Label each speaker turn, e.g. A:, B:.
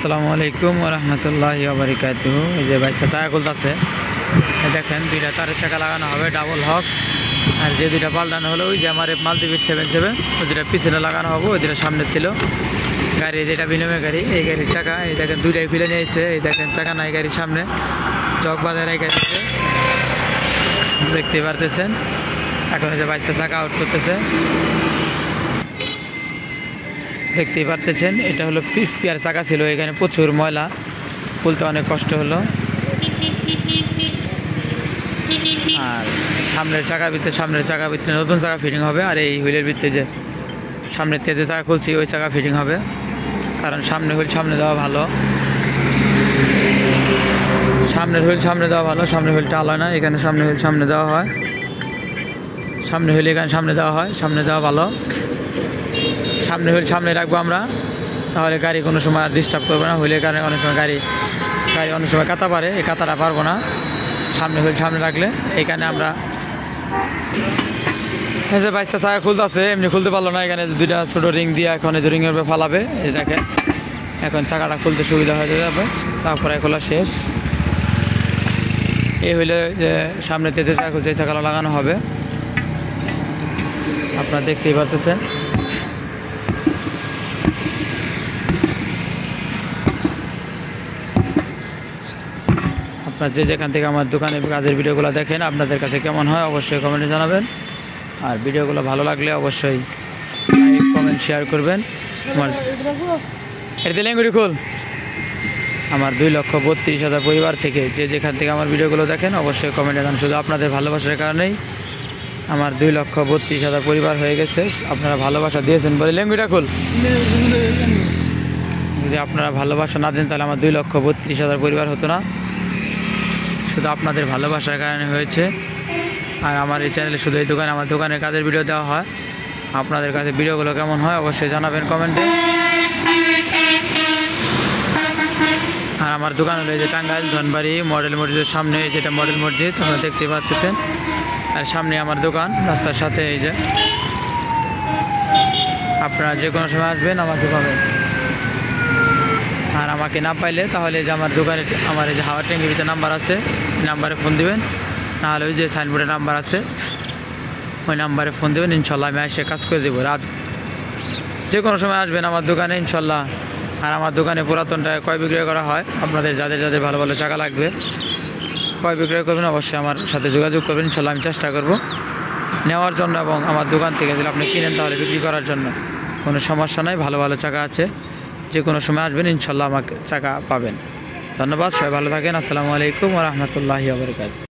A: আসসালামু আলাইকুম ওয়া রাহমাতুল্লাহি ওয়া বারাকাতুহু। এই যে বাইকটা চাকা খুলতেছে, দেখেন দুইটা তারের চাকা লাগানো হবে ডাবল হক, আর যে দুইটা পাল্টানো হলো ওই যে আমার মাল্টিপিট 77 ওই দুটা পিছনে লাগানো হবে, ওই দুটা সামনে ছিল। গাড়ি যেটা বিনিময় গাড়ি, এই গাড়ির চাকা এই দেখেন দুইটাই খুলে নিয়েছে। এই দেখেন চাকা নাই গাড়ির সামনে, চক বাজার এই গাড়িতে দেখতে পারতেছেন। এখন এই যে বাইকটা চাকা আউট করতেছে, দেখতেই পারতেছেন। এটা হলো স্পেয়ার চাকা ছিল, এখানে প্রচুর ময়লা, খুলতে অনেক কষ্ট হলো। আর সামনের চাকা ভিতরে নতুন চাকা ফিটিং হবে, আর এই হুইলের ভিতরে যে সামনের থেকে যে চাকা খুলছি ওই চাকা ফিটিং হবে, কারণ সামনে হুইল সামনে দেওয়া ভালো। সামনের হুইল সামনে দেওয়া ভালো, সামনের হুইলটা আলাদা না, এখানে সামনে হুইল সামনে দেওয়া হয়, সামনে হুইল এখানে সামনে দেওয়া হয়, সামনে দেওয়া ভালো। সামনে হুইল সামনে রাখবো আমরা, তাহলে গাড়ি কোনো সময় আর ডিস্টার্ব করবে না। হুইলের কারণে অনেক সময় গাড়ি অনেক সময় কাটা পারে, এই কাটাটা পারবো না। সামনে হুইল সামনে রাখলে এখানে আমরা এই যে বাইকটা চাকা খুলতেছে, এমনি খুলতে পারলো না, এখানে দুইটা ছোটো রিং দিয়ে এখন এই রিংয়ের উপরে ফালাবে। এই দেখেন এখন চাকাটা খুলতে সুবিধা হয়ে যাবে, তারপরে খোলা শেষ। এই হইলে যে সামনে তেজে চাকা খুলছে, এই চাকাটা লাগানো হবে, আপনারা দেখতেই পারতেছেন। আপনারা যে যেখান থেকে আমার দোকানের কাজের ভিডিওগুলো দেখেন, আপনাদের কাছে কেমন হয় অবশ্যই কমেন্টে জানাবেন। আর ভিডিওগুলো ভালো লাগলে অবশ্যই লাইক কমেন্ট শেয়ার করবেন। আমার 2,32,000 পরিবার থেকে যে যেখান থেকে আমার ভিডিওগুলো দেখেন অবশ্যই কমেন্টে জানান। শুধু আপনাদের ভালোবাসার কারণেই আমার 2,32,000 পরিবার হয়ে গেছে। আপনারা ভালোবাসা দিয়েছেন বলে ল্যাঙ্গুইটা খুল। যদি আপনারা ভালোবাসা না দেন তাহলে আমার 2,32,000 পরিবার হতো না, শুধু আপনাদের ভালোবাসার কারণে হয়েছে। আর আমার এই চ্যানেলে শুধু এই দোকানে আমার দোকানের কাজের ভিডিও দেওয়া হয়। আপনাদের কাছে ভিডিওগুলো কেমন হয় অবশ্যই জানাবেন কমেন্টে। আর আমার দোকান হলো এই যে টাঙ্গাইল ধনবাড়ি মডেল মসজিদের সামনে, যেটা মডেল মসজিদ আপনারা দেখতে পাচ্ছেন। আর সামনে আমার দোকান, রাস্তার সাথে এই যে। আপনারা যে কোনো সময় আসবেন আমাকে পাবেন। আর আমাকে না পাইলে তাহলে যে আমার দোকানে আমার এই যে হাওয়া ট্যাঙ্কির ভিতরে নাম্বার আছে, নাম্বারে ফোন দিবেন, নাহলে ওই যে সাইনবোর্ডের নাম্বার আছে ওই নাম্বারে ফোন দেবেন, ইনশাল্লাহ আমি এসে কাজ করে দেবো। রাত যে কোনো সময় আসবেন আমার দোকানে ইনশাল্লাহ। আর আমার দোকানে পুরাতনটা ক্রয় বিক্রয় করা হয়, আপনাদের যাদের যাদের ভালো ভালো চাকা লাগবে ক্রয় বিক্রয় করবেন অবশ্যই আমার সাথে যোগাযোগ করবেন, ইনশাল্লাহ আমি চেষ্টা করব নেওয়ার জন্য। এবং আমার দোকান থেকে যদি আপনি কিনেন তাহলে বিক্রি করার জন্য কোনো সমস্যা নাই, ভালো ভালো চাকা আছে। যে কোনো সময় আসবেন ইনশাল্লাহ আমাকে চাকা পাবেন। ধন্যবাদ, সবাই ভালো থাকেন। আসসালামু আলাইকুম ওয়া রাহমাতুল্লাহি ওয়া বারাকাতুহু।